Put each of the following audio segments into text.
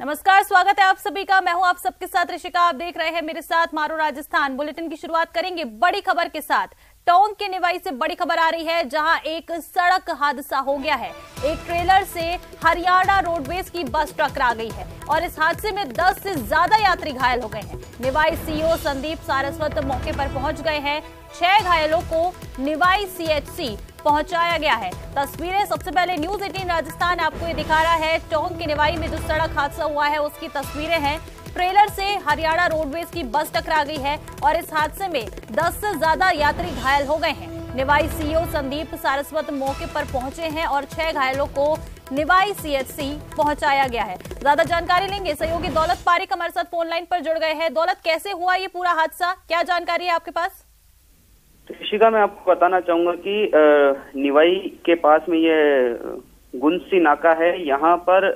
नमस्कार, स्वागत है आप सभी का। मैं हूं आप सबके साथ ऋषिका। आप देख रहे हैं मेरे साथ मारो राजस्थान। बुलेटिन की शुरुआत करेंगे बड़ी खबर के साथ। टोंक के निवाई से बड़ी खबर आ रही है, जहां एक सड़क हादसा हो गया है। एक ट्रेलर से हरियाणा रोडवेज की बस टकरा गई है और इस हादसे में 10 से ज्यादा यात्री घायल हो गए हैं। निवाई सीओ संदीप सारस्वत मौके पर पहुंच गए हैं। 6 घायलों को निवाई सीएचसी पहुंचाया गया है। तस्वीरें सबसे पहले न्यूज 18 राजस्थान आपको ये दिखा रहा है। टोंक के निवाई में जो सड़क हादसा हुआ है उसकी तस्वीरें हैं। ट्रेलर से हरियाणा रोडवेज की बस टकरा गई है और इस हादसे में 10 से ज्यादा यात्री घायल हो गए हैं। निवाई सीओ संदीप सारस्वत मौके पर पहुंचे हैं और 6 घायलों को निवाई सीएचसी पहुंचाया गया है। ज्यादा जानकारी लेंगे, सहयोगी दौलत पारिक हमारे साथ फोन लाइन पर जुड़ गए हैं। दौलत, कैसे हुआ ये पूरा हादसा, क्या जानकारी है आपके पास? ऋषिका, मैं आपको बताना चाहूंगा कि निवाई के पास में ये गुंसी नाका है। यहाँ पर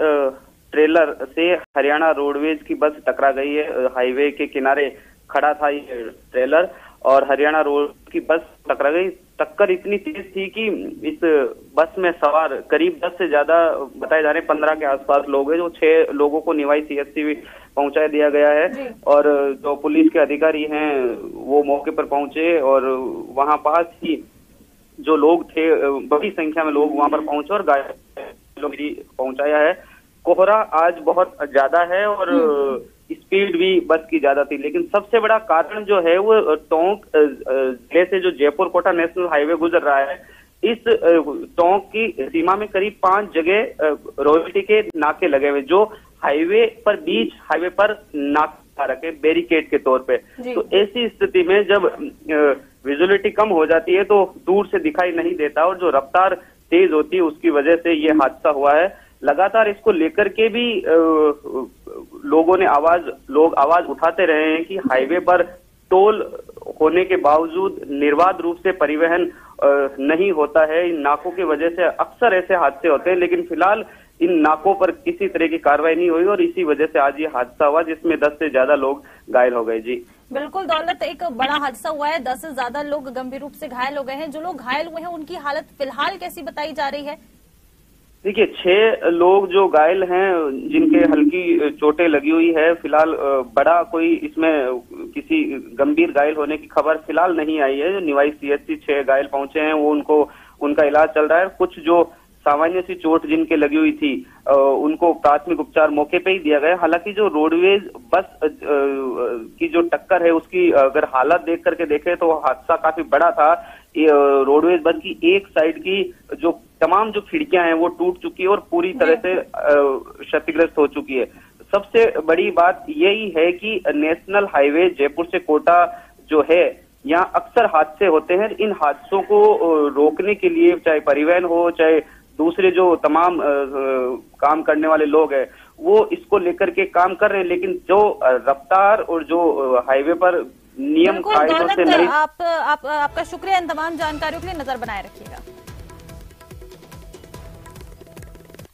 ट्रेलर से हरियाणा रोडवेज की बस टकरा गई है। हाईवे के किनारे खड़ा था ये ट्रेलर और हरियाणा रोड की बस टकरा गई। टक्कर इतनी तेज थी कि इस बस में सवार करीब 10 से ज्यादा, बताए जा रहे 15 के आसपास लोग हैं। जो 6 लोगों को निवाई सीएचसी पहुंचा दिया गया है और जो पुलिस के अधिकारी हैं वो मौके पर पहुंचे और वहां पास ही जो लोग थे, बड़ी संख्या में लोग वहां पर पहुंचे और घायलों को पहुंचाया है। कोहरा आज बहुत ज्यादा है और स्पीड भी बस की ज्यादा थी, लेकिन सबसे बड़ा कारण जो है वो टोंक जिले से जो जयपुर कोटा नेशनल हाईवे गुजर रहा है, इस टोंक की सीमा में करीब 5 जगह रॉयल्टी के नाके लगे हुए, जो हाईवे पर नाका रखे बैरिकेड के तौर पे। तो ऐसी स्थिति में जब विजुअलिटी कम हो जाती है तो दूर से दिखाई नहीं देता और जो रफ्तार तेज होती है उसकी वजह से ये हादसा हुआ है। लगातार इसको लेकर के भी लोग आवाज उठाते रहे हैं कि हाईवे पर टोल होने के बावजूद निर्बाध रूप से परिवहन नहीं होता है। इन नाकों की वजह से अक्सर ऐसे हादसे होते हैं, लेकिन फिलहाल इन नाकों पर किसी तरह की कार्रवाई नहीं हुई और इसी वजह से आज ये हादसा हुआ, जिसमें 10 से ज्यादा लोग घायल हो गए। जी बिल्कुल दौलत, एक बड़ा हादसा हुआ है। 10 से ज्यादा लोग गंभीर रूप से घायल हो गए हैं। जो लोग घायल हुए हैं उनकी हालत फिलहाल कैसी बताई जा रही है? देखिए, 6 लोग जो घायल हैं, जिनके हल्की चोटें लगी हुई है। फिलहाल बड़ा कोई इसमें किसी गंभीर घायल होने की खबर फिलहाल नहीं आई है। जो निवाई सीएचसी 6 घायल पहुंचे हैं वो उनका इलाज चल रहा है। कुछ जो सामान्य सी चोट जिनके लगी हुई थी उनको प्राथमिक उपचार मौके पे ही दिया गया। हालांकि जो रोडवेज बस की जो टक्कर है उसकी अगर हालत देख करके देखें तो हादसा काफी बड़ा था। रोडवेज बस की एक साइड की जो तमाम जो खिड़कियां हैं वो टूट चुकी है और पूरी तरह से क्षतिग्रस्त हो चुकी है। सबसे बड़ी बात यही है कि नेशनल हाईवे जयपुर से कोटा जो है, यहाँ अक्सर हादसे होते हैं। इन हादसों को रोकने के लिए चाहे परिवहन हो, चाहे दूसरे जो तमाम काम करने वाले लोग हैं, वो इसको लेकर के काम कर रहे हैं, लेकिन जो रफ्तार और जो हाईवे पर नियम कायदों से नहीं। आपका शुक्रिया इन तमाम जानकारियों के लिए। नजर बनाए रखिएगा।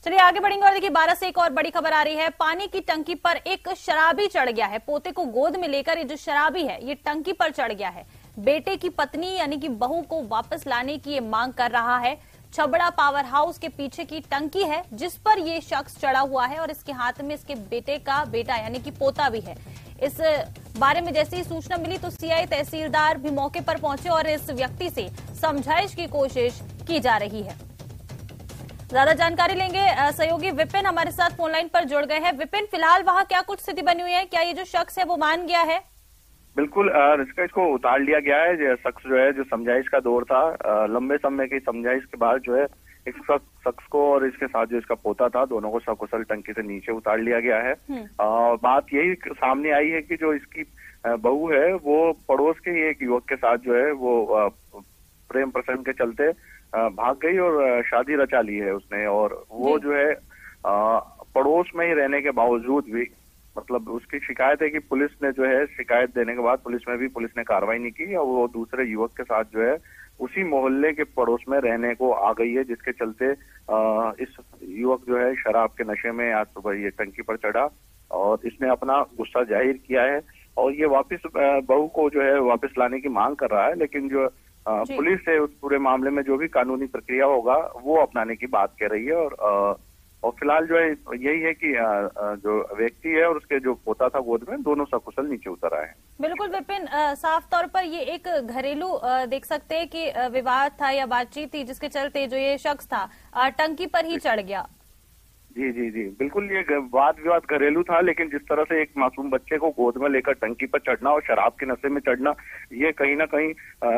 चलिए आगे बढ़ेंगे और देखिए 12 से एक और बड़ी खबर आ रही है। पानी की टंकी पर एक शराबी चढ़ गया है। पोते को गोद में लेकर ये जो शराबी है ये टंकी पर चढ़ गया है। बेटे की पत्नी यानी कि बहू को वापस लाने की ये मांग कर रहा है। छबड़ा पावर हाउस के पीछे की टंकी है जिस पर ये शख्स चढ़ा हुआ है और इसके हाथ में इसके बेटे का बेटा यानी कि पोता भी है। इस बारे में जैसे ही सूचना मिली तो सीआई तहसीलदार भी मौके पर पहुंचे और इस व्यक्ति से समझाइश की कोशिश की जा रही है। ज्यादा जानकारी लेंगे, सहयोगी विपिन हमारे साथ फोन लाइन पर जुड़ गए हैं। विपिन, फिलहाल वहां क्या कुछ स्थिति बनी हुई है? क्या ये जो शख्स है वो मान गया है? बिल्कुल, इसको उतार लिया गया है। शख्स जो है, जो समझाइश का दौर था, लंबे समय की समझाइश के बाद जो है एक शख्स को और इसके साथ जो इसका पोता था, दोनों को सकुशल टंकी से नीचे उतार लिया गया है। बात यही सामने आई है कि जो इसकी बहू है वो पड़ोस के ही एक युवक के साथ जो है वो प्रेम प्रसंग के चलते भाग गई और शादी रचा ली है उसने। और वो जो है पड़ोस में ही रहने के बावजूद भी, मतलब उसकी शिकायत है कि पुलिस ने जो है शिकायत देने के बाद पुलिस ने कार्रवाई नहीं की और वो दूसरे युवक के साथ जो है उसी मोहल्ले के पड़ोस में रहने को आ गई है, जिसके चलते इस युवक जो है शराब के नशे में आज सुबह ये टंकी पर चढ़ा और इसने अपना गुस्सा जाहिर किया है और ये वापस बहू को जो है वापस लाने की मांग कर रहा है। लेकिन जो पुलिस है उस पूरे मामले में जो भी कानूनी प्रक्रिया होगा वो अपनाने की बात कह रही है और और फिलहाल जो है यही है कि जो व्यक्ति है और उसके जो पोता था गोद में, दोनों सकुशल नीचे उतर आए हैं। बिल्कुल विपिन, साफ तौर पर ये एक घरेलू देख सकते हैं कि विवाद था या बातचीत थी जिसके चलते जो ये शख्स था टंकी पर ही चढ़ गया। जी जी जी बिल्कुल, ये वाद विवाद घरेलू था, लेकिन जिस तरह से एक मासूम बच्चे को गोद में लेकर टंकी पर चढ़ना और शराब के नशे में चढ़ना, ये कहीं ना कहीं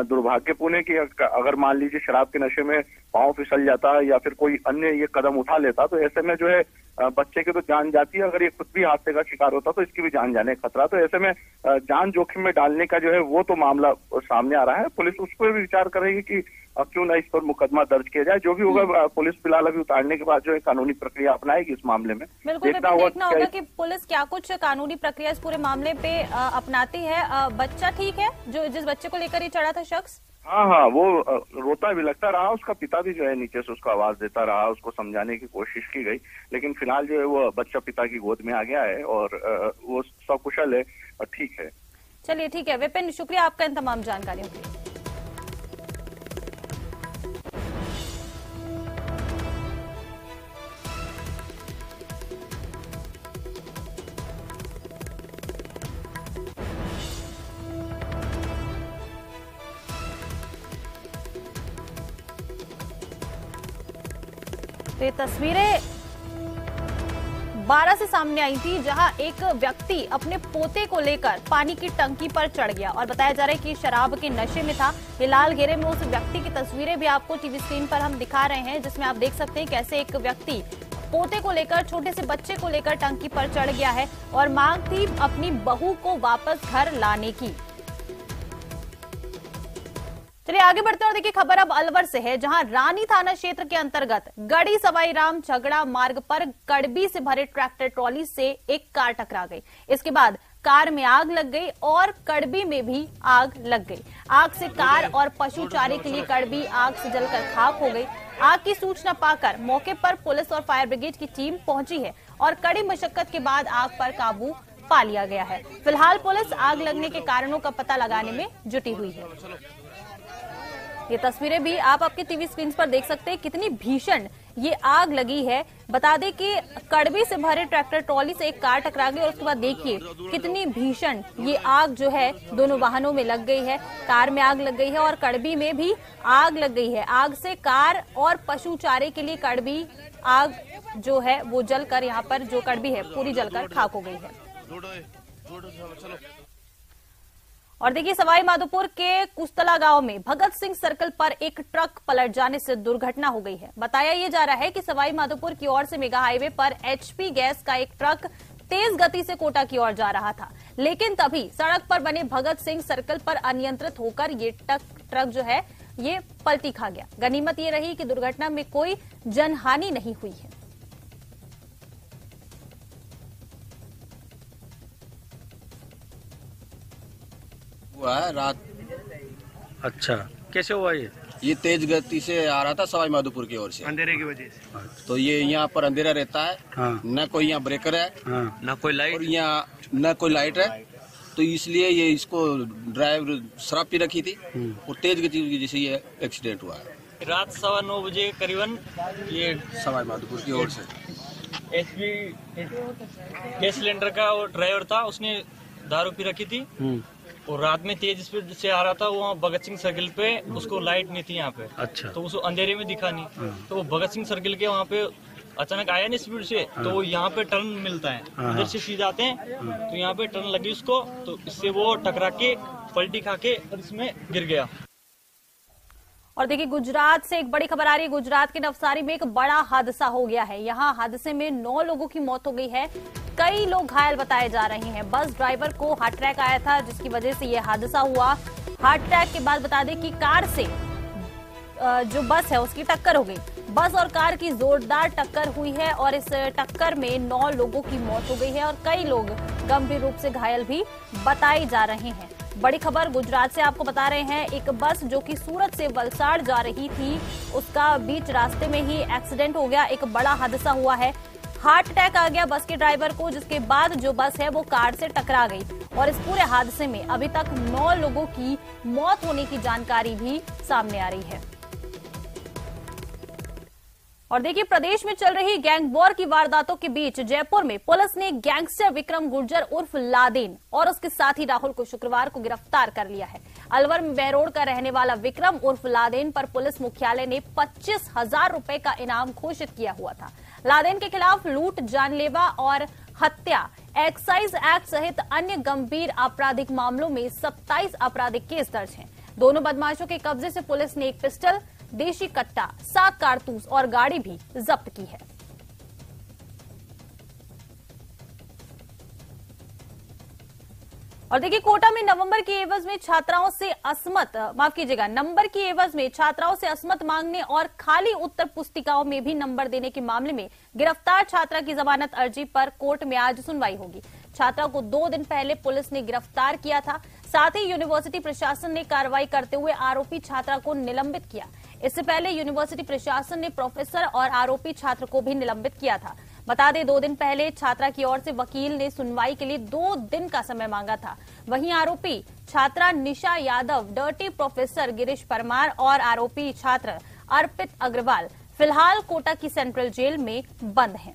दुर्भाग्यपूर्ण है कि अगर मान लीजिए शराब के नशे में पांव फिसल जाता या फिर कोई अन्य ये कदम उठा लेता, तो ऐसे में जो है बच्चे की तो जान जाती है, अगर ये खुद भी हादसे का शिकार होता तो इसकी भी जान जाने का खतरा। तो ऐसे में जान जोखिम में डालने का जो है वो तो मामला सामने आ रहा है। पुलिस उस पर भी विचार करेगी कि क्यों ना इस पर मुकदमा दर्ज किया जाए। जो भी होगा पुलिस फिलहाल अभी उतारने के बाद जो है कानूनी प्रक्रिया अपनाएगी इस मामले में। बिल्कुल देखना होगा कि पुलिस क्या कुछ कानूनी प्रक्रिया इस पूरे मामले पे अपनाती है। बच्चा ठीक है, जो जिस बच्चे को लेकर ही चढ़ा था शख्स? हाँ, वो रोता भी लगता रहा, उसका पिता भी जो है नीचे से उसको आवाज देता रहा, उसको समझाने की कोशिश की गई, लेकिन फिलहाल जो है वो बच्चा पिता की गोद में आ गया है और वो सकुशल है और ठीक है। चलिए ठीक है विपिन, शुक्रिया आपका इन तमाम जानकारियों के लिए। तो ये तस्वीरें 12 से सामने आई थी, जहां एक व्यक्ति अपने पोते को लेकर पानी की टंकी पर चढ़ गया और बताया जा रहा है कि शराब के नशे में था। हिलाल घेरे में उस व्यक्ति की तस्वीरें भी आपको टीवी स्क्रीन पर हम दिखा रहे हैं, जिसमें आप देख सकते हैं कैसे एक व्यक्ति पोते को लेकर, छोटे से बच्चे को लेकर टंकी पर चढ़ गया है और मांग थी अपनी बहू को वापस घर लाने की। चलिए आगे बढ़ते हैं और देखिए खबर अब अलवर से है, जहां रानी थाना क्षेत्र के अंतर्गत गढ़ी सवाई राम झगड़ा मार्ग पर कड़बी से भरे ट्रैक्टर ट्रॉली से एक कार टकरा गई। इसके बाद कार में आग लग गई और कड़बी में भी आग लग गई। आग से कार और पशु चारे के लिए कड़बी आग से जलकर खाक हो गई। आग की सूचना पाकर मौके पर पुलिस और फायर ब्रिगेड की टीम पहुंची है और कड़ी मशक्कत के बाद आग पर काबू पा लिया गया है। फिलहाल पुलिस आग लगने के कारणों का पता लगाने में जुटी हुई है। ये तस्वीरें भी आप आपके टीवी स्क्रीन पर देख सकते हैं, कितनी भीषण ये आग लगी है। बता दें कि कड़बी से भरे ट्रैक्टर ट्रॉली से एक कार टकरा गई और उसके बाद देखिए कितनी भीषण ये आग जो है दोनों वाहनों में लग गई है। कार में आग लग गई है और कड़बी में भी आग लग गई है। आग से कार और पशु चारे के लिए कड़बी आग जो है वो जलकर, यहाँ पर जो कड़बी है पूरी जलकर खाक हो गई है। और देखिए सवाई माधोपुर के कुस्तला गांव में भगत सिंह सर्कल पर एक ट्रक पलट जाने से दुर्घटना हो गई है। बताया ये जा रहा है कि सवाई माधोपुर की ओर से मेगा हाईवे पर एचपी गैस का एक ट्रक तेज गति से कोटा की ओर जा रहा था, लेकिन तभी सड़क पर बने भगत सिंह सर्कल पर अनियंत्रित होकर ये ट्रक जो है ये पलटी खा गया। गनीमत ये रही कि दुर्घटना में कोई जनहानि नहीं हुई है। हुआ है रात। अच्छा, कैसे हुआ ये तेज गति से आ रहा था सवाई माधोपुर की ओर से, अंधेरे की वजह से। तो ये यहाँ पर अंधेरा रहता है, हाँ। न कोई यहाँ ब्रेकर है, हाँ। न कोई लाइट, और यहाँ न कोई लाइट है, तो इसलिए ये इसको ड्राइवर शराब पी रखी थी और तेज गति की वजह से ये एक्सीडेंट हुआ है। रात 9:15 बजे करीबन ये सवाई माधोपुर की ओर से एचपी गैस सिलेंडर का वो ड्राइवर था, उसने दारू पी रखी थी और रात में तेज स्पीड से आ रहा था। वो भगत सिंह सर्किल पे उसको लाइट नहीं थी यहाँ पे। अच्छा। तो उसको अंधेरे में दिखा नहीं, तो वो भगत सिंह सर्किल के वहाँ पे अचानक आया नहीं स्पीड से, तो वो यहाँ पे टर्न मिलता है, इधर से सीधे आते हैं, तो यहाँ पे टर्न लगी उसको, तो इससे वो टकरा के पलटी खा के और इसमें गिर गया। और देखिए गुजरात से एक बड़ी खबर आ रही है। गुजरात के नवसारी में एक बड़ा हादसा हो गया है। यहाँ हादसे में 9 लोगों की मौत हो गई है, कई लोग घायल बताए जा रहे हैं। बस ड्राइवर को हार्ट अटैक आया था, जिसकी वजह से यह हादसा हुआ। हार्ट अटैक के बाद बता दें कि कार से जो बस है उसकी टक्कर हो गई। बस और कार की जोरदार टक्कर हुई है और इस टक्कर में 9 लोगों की मौत हो गई है और कई लोग गंभीर रूप से घायल भी बताए जा रहे हैं। बड़ी खबर गुजरात से आपको बता रहे हैं। एक बस जो कि सूरत से वलसाड़ जा रही थी, उसका बीच रास्ते में ही एक्सीडेंट हो गया। एक बड़ा हादसा हुआ है, हार्ट अटैक आ गया बस के ड्राइवर को, जिसके बाद जो बस है वो कार से टकरा गई और इस पूरे हादसे में अभी तक 9 लोगों की मौत होने की जानकारी भी सामने आ रही है। और देखिए, प्रदेश में चल रही गैंग वॉर की वारदातों के बीच जयपुर में पुलिस ने गैंगस्टर विक्रम गुर्जर उर्फ लादेन और उसके साथी राहुल को शुक्रवार को गिरफ्तार कर लिया है। अलवर में बहरोड का रहने वाला विक्रम उर्फ लादेन पर पुलिस मुख्यालय ने 25,000 रुपए का इनाम घोषित किया हुआ था। लादेन के खिलाफ लूट, जानलेवा और हत्या, एक्साइज एक्ट सहित अन्य गंभीर आपराधिक मामलों में 27 आपराधिक केस दर्ज हैं। दोनों बदमाशों के कब्जे से पुलिस ने एक पिस्टल, देशी कट्टा, 7 कारतूस और गाड़ी भी जब्त की है। और देखिए, कोटा में नंबर की एवज में छात्राओं से असमत मांगने और खाली उत्तर पुस्तिकाओं में भी नंबर देने के मामले में गिरफ्तार छात्रा की जमानत अर्जी पर कोर्ट में आज सुनवाई होगी। छात्रा को 2 दिन पहले पुलिस ने गिरफ्तार किया था। साथ ही यूनिवर्सिटी प्रशासन ने कार्रवाई करते हुए आरोपी छात्रा को निलंबित किया। इससे पहले यूनिवर्सिटी प्रशासन ने प्रोफेसर और आरोपी छात्र को भी निलंबित किया था। बता दें, 2 दिन पहले छात्रा की ओर से वकील ने सुनवाई के लिए 2 दिन का समय मांगा था। वहीं आरोपी छात्रा निशा यादव, डर्टी प्रोफेसर गिरीश परमार और आरोपी छात्र अर्पित अग्रवाल फिलहाल कोटा की सेंट्रल जेल में बंद हैं।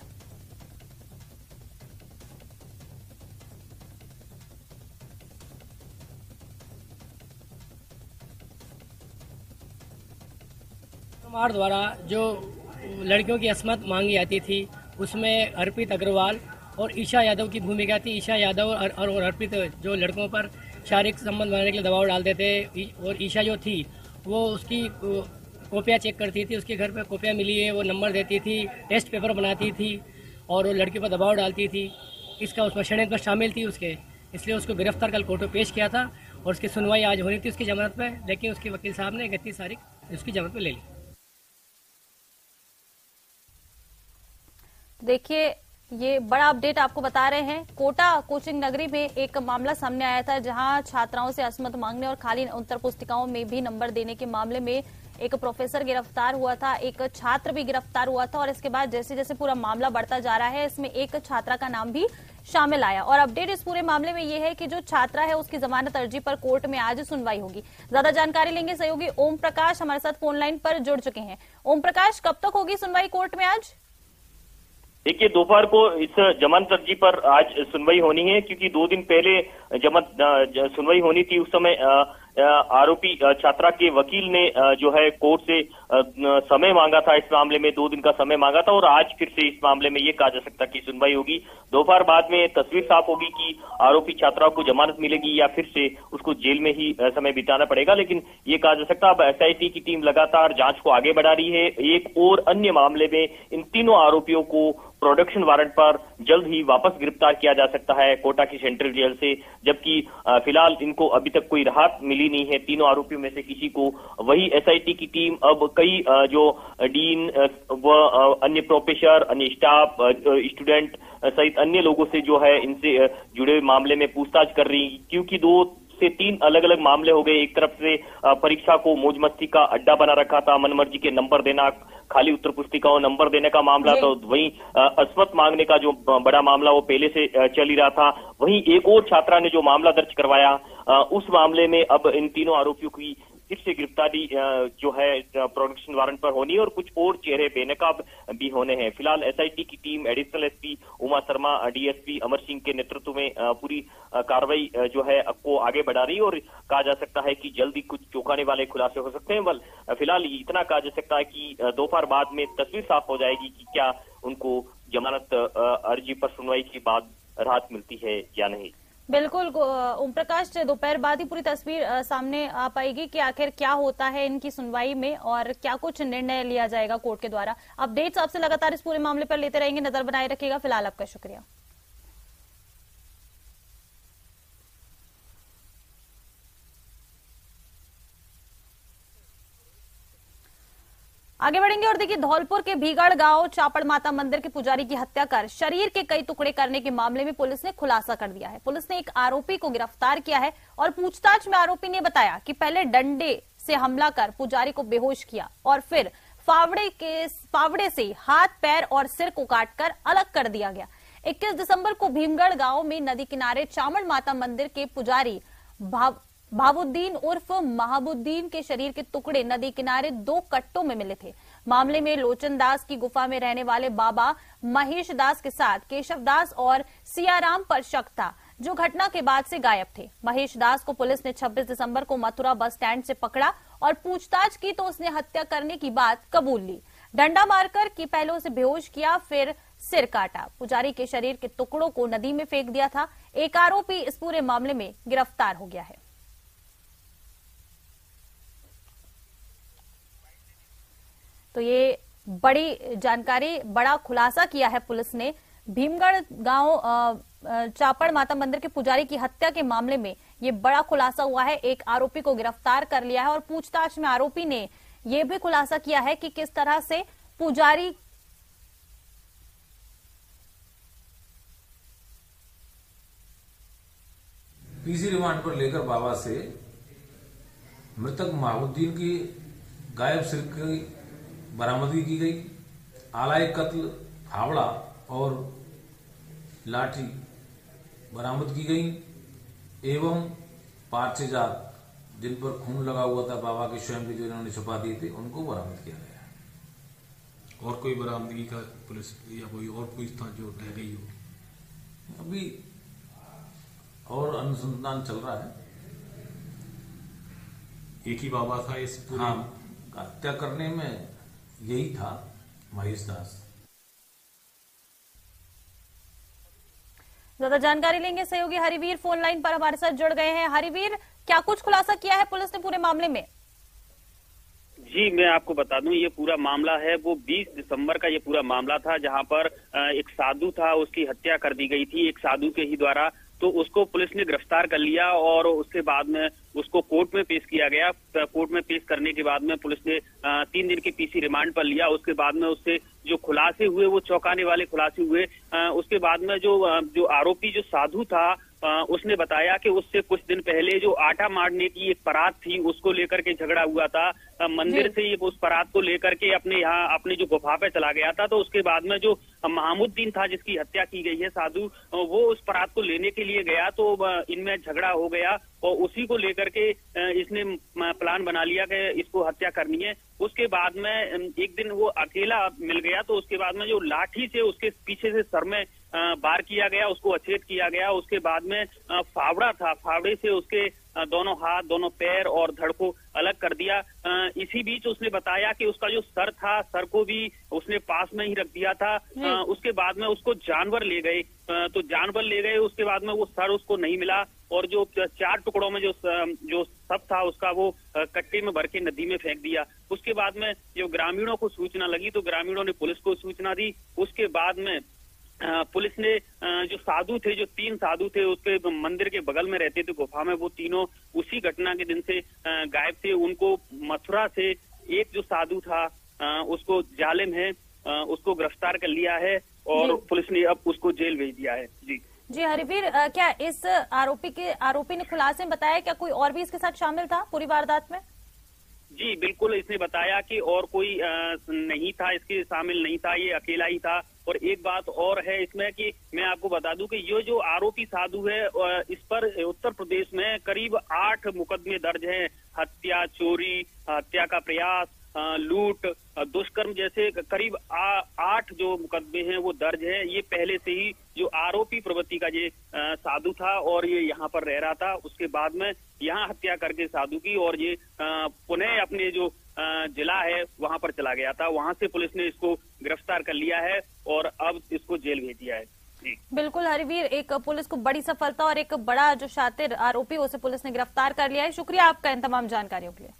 हमारे द्वारा जो लड़कियों की असमत मांगी जाती थी उसमें अर्पित अग्रवाल और ईशा यादव की भूमिका थी। ईशा यादव और अर्पित जो लड़कों पर शारीरिक संबंध बनाने के लिए दबाव डालते थे, और ईशा जो थी वो उसकी कॉपियाँ चेक करती थी। उसके घर पे कॉपियाँ मिली है, वो नंबर देती थी, टेस्ट पेपर बनाती थी और वो लड़की पर दबाव डालती थी। इसका उसमें षड्यंत्र शामिल थी उसके, इसलिए उसको गिरफ्तार कल कोर्ट में पेश किया था और उसकी सुनवाई आज होनी थी उसकी जमानत पे, लेकिन उसके वकील साहब ने 31 तारीख उसकी जमानत पे ले ली। देखिए, ये बड़ा अपडेट आपको बता रहे हैं। कोटा कोचिंग नगरी में एक मामला सामने आया था, जहां छात्राओं से असमत मांगने और खाली उत्तर पुस्तिकाओं में भी नंबर देने के मामले में एक प्रोफेसर गिरफ्तार हुआ था, एक छात्र भी गिरफ्तार हुआ था। और इसके बाद जैसे जैसे पूरा मामला बढ़ता जा रहा है, इसमें एक छात्रा का नाम भी शामिल आया। और अपडेट इस पूरे मामले में ये है कि जो छात्रा है उसकी जमानत अर्जी पर कोर्ट में आज सुनवाई होगी। ज्यादा जानकारी लेंगे सहयोगी ओम प्रकाश हमारे साथ फोन लाइन पर जुड़ चुके हैं। ओम प्रकाश, कब तक होगी सुनवाई कोर्ट में आज? देखिए, दोपहर को इस जमानत अर्जी पर आज सुनवाई होनी है, क्योंकि 2 दिन पहले सुनवाई होनी थी। उस समय आरोपी छात्रा के वकील ने जो है कोर्ट से समय मांगा था। इस मामले में 2 दिन का समय मांगा था और आज फिर से इस मामले में ये कहा जा सकता कि सुनवाई होगी। दोपहर बाद में तस्वीर साफ होगी कि आरोपी छात्रा को जमानत मिलेगी या फिर से उसको जेल में ही समय बिताना पड़ेगा। लेकिन ये कहा जा सकता अब एसआईटी की टीम लगातार जांच को आगे बढ़ा रही है। एक और अन्य मामले में इन तीनों आरोपियों को प्रोडक्शन वारंट पर जल्द ही वापस गिरफ्तार किया जा सकता है कोटा की सेंट्रल जेल से, जबकि फिलहाल इनको अभी तक कोई राहत मिली नहीं है तीनों आरोपियों में से किसी को। वही एसआईटी की टीम अब कई जो डीन व अन्य प्रोफेसर, अन्य स्टाफ, स्टूडेंट सहित अन्य लोगों से जो है इनसे जुड़े हुए मामले में पूछताछ कर रही, क्योंकि 2 से 3 अलग अलग मामले हो गए। एक तरफ से परीक्षा को मौज मस्ती का अड्डा बना रखा था, मनमर्जी के नंबर देना, खाली उत्तर पुस्तिकाओं नंबर देने का मामला, तो वहीं असमत मांगने का जो बड़ा मामला वो पहले से चल ही रहा था। वहीं एक और छात्रा ने जो मामला दर्ज करवाया, उस मामले में अब इन तीनों आरोपियों की फिर से गिरफ्तारी जो है प्रोडक्शन वारंट पर होनी है और कुछ और चेहरे बेनकाब भी होने हैं। फिलहाल एसआईटी की team additional SP Uma Sharma, DSP Amar Singh के नेतृत्व में पूरी कार्रवाई जो है को आगे बढ़ा रही है और कहा जा सकता है कि जल्दी कुछ चौंकाने वाले खुलासे हो सकते हैं। फिलहाल इतना कहा जा सकता है कि दोपहर बाद में तस्वीर साफ हो जाएगी कि क्या उनको जमानत अर्जी पर सुनवाई के बाद राहत मिलती है या नहीं। बिल्कुल ओम प्रकाश, दोपहर बाद ही पूरी तस्वीर सामने आ पाएगी कि आखिर क्या होता है इनकी सुनवाई में और क्या कुछ निर्णय लिया जाएगा कोर्ट के द्वारा। अपडेट्स आपसे लगातार इस पूरे मामले पर लेते रहेंगे, नजर बनाए रखिएगा। फिलहाल आपका शुक्रिया। आगे बढ़ेंगे और देखिए, धौलपुर के भीगड़ गांव चापड़ माता मंदिर के पुजारी की हत्या कर शरीर के कई टुकड़े करने के मामले में पुलिस ने खुलासा कर दिया है। पुलिस ने एक आरोपी को गिरफ्तार किया है और पूछताछ में आरोपी ने बताया कि पहले डंडे से हमला कर पुजारी को बेहोश किया और फिर फावड़े से हाथ, पैर और सिर को काटकर अलग कर दिया गया। 21 दिसंबर को भीमगढ़ गांव में नदी किनारे चामड़ माता मंदिर के पुजारी भावुद्दीन उर्फ महाबुद्दीन के शरीर के टुकड़े नदी किनारे 2 कट्टों में मिले थे। मामले में लोचन दास की गुफा में रहने वाले बाबा महेश दास के साथ केशव दास और सियाराम पर शक था, जो घटना के बाद से गायब थे। महेश दास को पुलिस ने 26 दिसंबर को मथुरा बस स्टैंड से पकड़ा और पूछताछ की तो उसने हत्या करने की बात कबूल ली। डंडा मारकर की पहले उसे बेहोश किया, फिर सिर काटा, पुजारी के शरीर के टुकड़ों को नदी में फेंक दिया था। एक आरोपी इस पूरे मामले में गिरफ्तार हो गया है। तो ये बड़ी जानकारी, बड़ा खुलासा किया है पुलिस ने। भीमगढ़ गांव चापड़ माता मंदिर के पुजारी की हत्या के मामले में ये बड़ा खुलासा हुआ है। एक आरोपी को गिरफ्तार कर लिया है और पूछताछ में आरोपी ने यह भी खुलासा किया है कि किस तरह से पुजारी पीसी रिमांड पर लेकर बाबा से मृतक महाबुद्दीन की गायब सिर की बरामदगी की गई। आलाए कत्ल, फावड़ा और लाठी बरामद की गई एवं पार्चेजात जिन पर खून लगा हुआ था बाबा के स्वयं के, जो इन्होंने छुपा दिए थे, उनको बरामद किया गया। और कोई बरामदगी का पुलिस या कोई और पूछताछ जो रह गई हो? अभी और अनुसंधान चल रहा है। एक ही बाबा था इस पूरी? हाँ, हत्या करने में यही था महेश दास। ज्यादा जानकारी लेंगे सहयोगी हरिवीर फोन लाइन पर हमारे साथ जुड़ गए हैं। हरिवीर, क्या कुछ खुलासा किया है पुलिस ने पूरे मामले में? जी, मैं आपको बता दूं, ये पूरा मामला है वो 20 दिसंबर का ये पूरा मामला था, जहां पर एक साधु था, उसकी हत्या कर दी गई थी एक साधु के ही द्वारा। तो उसको पुलिस ने गिरफ्तार कर लिया और उसके बाद में उसको कोर्ट में पेश किया गया। कोर्ट में पेश करने के बाद में पुलिस ने 3 दिन की पीसी रिमांड पर लिया। उसके बाद में उससे जो खुलासे हुए वो चौंकाने वाले खुलासे हुए। उसके बाद में जो आरोपी जो साधु था, उसने बताया कि उससे कुछ दिन पहले जो आटा मारने की एक परात थी, उसको लेकर के झगड़ा हुआ था। मंदिर से ये उस परात को लेकर के अपने जो गुफा पे चला गया था। तो उसके बाद में जो महामुद्दीन था, जिसकी हत्या की गई है साधु, वो उस परात को लेने के लिए गया, तो इनमें झगड़ा हो गया और उसी को लेकर के इसने प्लान बना लिया कि इसको हत्या करनी है। उसके बाद में एक दिन वो अकेला मिल गया, तो उसके बाद में जो लाठी से उसके पीछे से सर में वार किया गया, उसको अचेत किया गया। उसके बाद में फावड़ा था, फावड़े से उसके दोनों हाथ, दोनों पैर और धड़ को अलग कर दिया। इसी बीच उसने बताया कि उसका जो सर था, सर को भी उसने पास में ही रख दिया था। उसके बाद में उसको जानवर ले गए, तो जानवर ले गए, उसके बाद में वो सर उसको नहीं मिला और जो 4 टुकड़ों में जो सब था उसका वो कट्टे में भर के नदी में फेंक दिया। उसके बाद में जो ग्रामीणों को सूचना लगी तो ग्रामीणों ने पुलिस को सूचना दी। उसके बाद में पुलिस ने जो साधु थे, जो 3 साधु थे, उसके मंदिर के बगल में रहते थे गुफा में, वो तीनों उसी घटना के दिन से गायब थे। उनको मथुरा से एक जो साधु था, उसको जालिम है, उसको गिरफ्तार कर लिया है और पुलिस ने अब उसको जेल भेज दिया है। जी हरिवीर, क्या इस आरोपी ने खुलासे में बताया क्या कोई और भी इसके साथ शामिल था पूरी वारदात में? जी बिल्कुल, इसने बताया कि और कोई नहीं था, इसके शामिल नहीं था, ये अकेला ही था। और एक बात और है इसमें कि मैं आपको बता दूं कि ये जो आरोपी साधु है, इस पर उत्तर प्रदेश में करीब 8 मुकदमे दर्ज हैं। हत्या, चोरी, हत्या का प्रयास, लूट, दुष्कर्म जैसे करीब 8 जो मुकदमे हैं वो दर्ज हैं। ये पहले से ही जो आरोपी प्रवृत्ति का ये साधु था और ये यहाँ पर रह रहा था। उसके बाद में यहाँ हत्या करके साधु की और ये पुनः अपने जो जिला है वहां पर चला गया था। वहां से पुलिस ने इसको गिरफ्तार कर लिया है और अब इसको जेल भेज दिया है। जी बिल्कुल हरिवीर, एक पुलिस को बड़ी सफलता और एक बड़ा जो शातिर आरोपी उसे पुलिस ने गिरफ्तार कर लिया है। शुक्रिया आपका इन तमाम जानकारियों के लिए।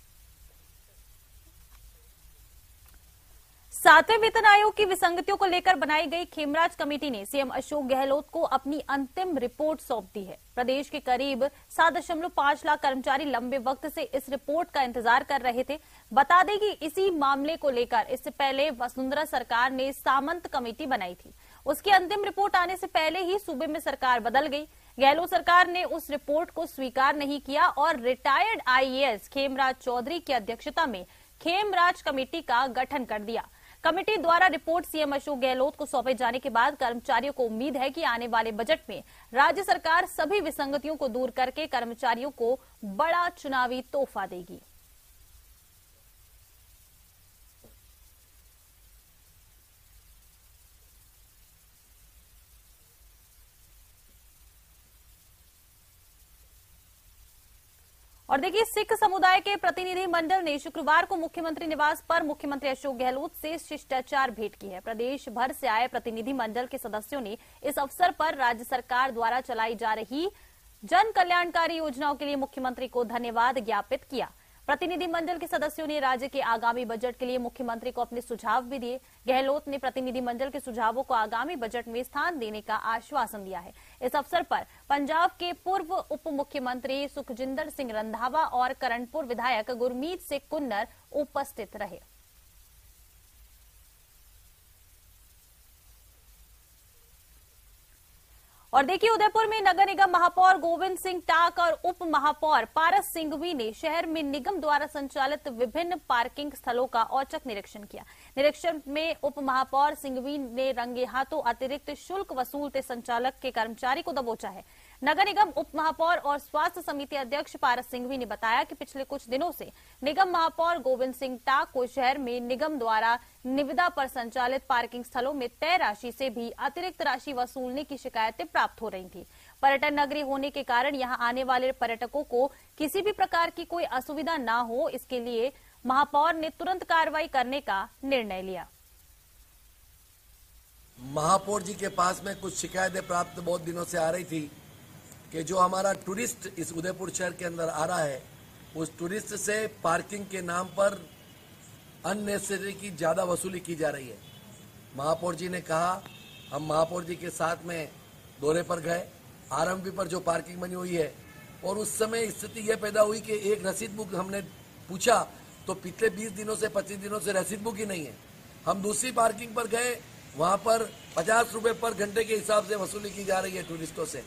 7वें वेतन आयोग की विसंगतियों को लेकर बनाई गई खेमराज कमेटी ने सीएम अशोक गहलोत को अपनी अंतिम रिपोर्ट सौंप दी है। प्रदेश के करीब 7.5 लाख कर्मचारी लंबे वक्त से इस रिपोर्ट का इंतजार कर रहे थे। बता दें कि इसी मामले को लेकर इससे पहले वसुंधरा सरकार ने सामंत कमेटी बनाई थी। उसकी अंतिम रिपोर्ट आने से पहले ही सूबे में सरकार बदल गई। गहलोत सरकार ने उस रिपोर्ट को स्वीकार नहीं किया और रिटायर्ड आईएएस खेमराज चौधरी की अध्यक्षता में खेमराज कमेटी का गठन कर दिया। कमेटी द्वारा रिपोर्ट सीएम अशोक गहलोत को सौंपे जाने के बाद कर्मचारियों को उम्मीद है कि आने वाले बजट में राज्य सरकार सभी विसंगतियों को दूर करके कर्मचारियों को बड़ा चुनावी तोहफा देगी। और देखिए, सिख समुदाय के प्रतिनिधि मंडल ने शुक्रवार को मुख्यमंत्री निवास पर मुख्यमंत्री अशोक गहलोत से शिष्टाचार भेंट की है। प्रदेश भर से आए प्रतिनिधि मंडल के सदस्यों ने इस अवसर पर राज्य सरकार द्वारा चलाई जा रही जन कल्याणकारी योजनाओं के लिए मुख्यमंत्री को धन्यवाद ज्ञापित किया। प्रतिनिधि मंडल के सदस्यों ने राज्य के आगामी बजट के लिए मुख्यमंत्री को अपने सुझाव भी दिए। गहलोत ने प्रतिनिधि मंडल के सुझावों को आगामी बजट में स्थान देने का आश्वासन दिया है। इस अवसर पर पंजाब के पूर्व उप मुख्यमंत्री सुखजिंदर सिंह रंधावा और करणपुर विधायक गुरमीत सिंह कुन्नर उपस्थित रहे। और देखिए, उदयपुर में नगर निगम महापौर गोविंद सिंह टाक और उप महापौर पारस सिंघवी ने शहर में निगम द्वारा संचालित विभिन्न पार्किंग स्थलों का औचक निरीक्षण किया। निरीक्षण में उप महापौर सिंघवी ने रंगे हाथों अतिरिक्त शुल्क वसूलते संचालक के कर्मचारी को दबोचा है। नगर निगम उप महापौर और स्वास्थ्य समिति अध्यक्ष पारस सिंघवी ने बताया कि पिछले कुछ दिनों से निगम महापौर गोविंद सिंह टाक को शहर में निगम द्वारा निविदा पर संचालित पार्किंग स्थलों में तय राशि से भी अतिरिक्त राशि वसूलने की शिकायतें प्राप्त हो रही थी। पर्यटन नगरी होने के कारण यहां आने वाले पर्यटकों को किसी भी प्रकार की कोई असुविधा न हो, इसके लिए महापौर ने तुरंत कार्रवाई करने का निर्णय लिया। महापौर जी के पास में कुछ शिकायतें प्राप्त बहुत दिनों से आ रही थी कि जो हमारा टूरिस्ट इस उदयपुर शहर के अंदर आ रहा है, उस टूरिस्ट से पार्किंग के नाम पर अननेसेसरी की ज्यादा वसूली की जा रही है। महापौर जी ने कहा, हम महापौर जी के साथ में दौरे पर गए, आरएमपी पर जो पार्किंग बनी हुई है, और उस समय स्थिति यह पैदा हुई कि एक रसीद बुक हमने पूछा तो पिछले 20 दिनों से 25 दिनों से रसीद बुक ही नहीं है। हम दूसरी पार्किंग पर गए, वहां पर 50 रुपए पर घंटे के हिसाब से वसूली की जा रही है टूरिस्टों से।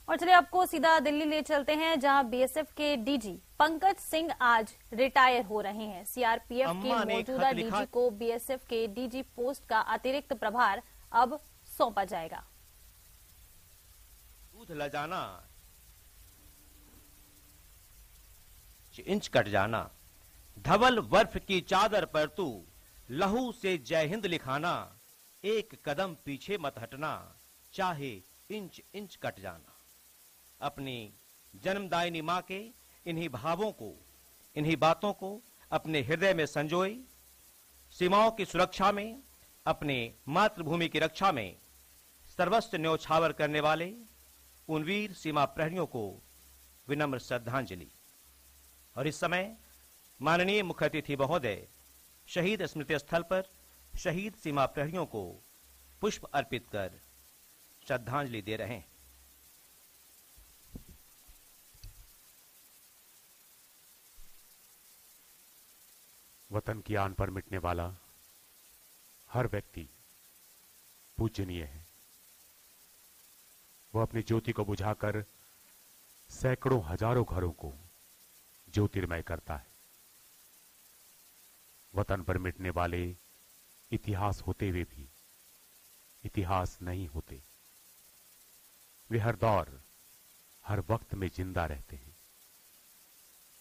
और चलिए आपको सीधा दिल्ली ले चलते हैं, जहां बीएसएफ के डीजी पंकज सिंह आज रिटायर हो रहे हैं। सीआरपीएफ के मौजूदा डीजी को बीएसएफ के डीजी पोस्ट का अतिरिक्त प्रभार अब सौंपा जाएगा। दूध ल जाना, इंच कट जाना, धवल बर्फ की चादर पर तू लहू से जय हिंद लिखाना, एक कदम पीछे मत हटना, चाहे इंच इंच कट जाना। अपनी जन्मदायिनी मां के इन्हीं भावों को, इन्हीं बातों को अपने हृदय में संजोए, सीमाओं की सुरक्षा में, अपने मातृभूमि की रक्षा में सर्वस्व न्योछावर करने वाले उन वीर सीमा प्रहरियों को विनम्र श्रद्धांजलि। और इस समय माननीय मुख्य अतिथि महोदय शहीद स्मृति स्थल पर शहीद सीमा प्रहरियों को पुष्प अर्पित कर श्रद्धांजलि दे रहे हैं। वतन की आन पर मिटने वाला हर व्यक्ति पूजनीय है। वह अपनी ज्योति को बुझाकर सैकड़ों हजारों घरों को ज्योतिर्मय करता है। वतन पर मिटने वाले इतिहास होते हुए भी इतिहास नहीं होते। वे हर दौर, हर वक्त में जिंदा रहते हैं।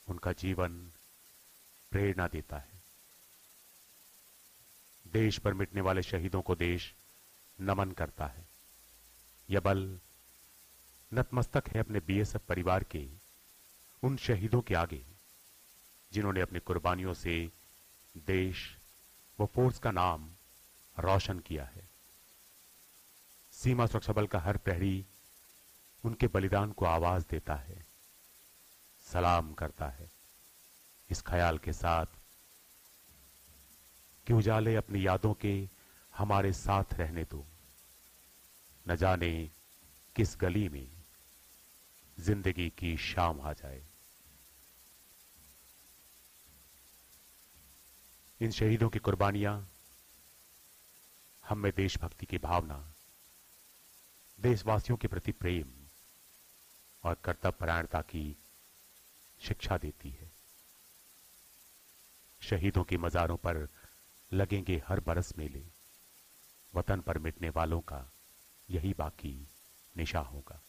उनका जीवन प्रेरणा देता है। देश पर मिटने वाले शहीदों को देश नमन करता है। यह बल नतमस्तक है अपने बीएसएफ परिवार के उन शहीदों के आगे जिन्होंने अपनी कुर्बानियों से देश व फोर्स का नाम रोशन किया है। सीमा सुरक्षा बल का हर प्रहरी उनके बलिदान को आवाज देता है, सलाम करता है, इस ख्याल के साथ कि उजाले अपनी यादों के हमारे साथ रहने दो। न जाने किस गली में जिंदगी की शाम आ जाए। इन शहीदों की कुर्बानियां हम में देशभक्ति की भावना, देशवासियों के प्रति प्रेम और कर्तव्यपरायणता की शिक्षा देती है। शहीदों की मजारों पर लगेंगे हर बरस मेले। वतन पर मिटने वालों का यही बाकी निशा होगा।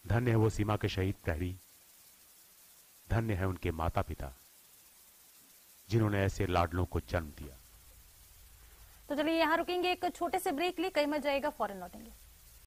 धन्य है वो सीमा के शहीद प्रहरी, धन्य है उनके माता पिता जिन्होंने ऐसे लाडलों को जन्म दिया। तो चलिए यहां रुकेंगे, एक छोटे से ब्रेक लिए, कहीं मत जाएगा, फौरन लौटेंगे।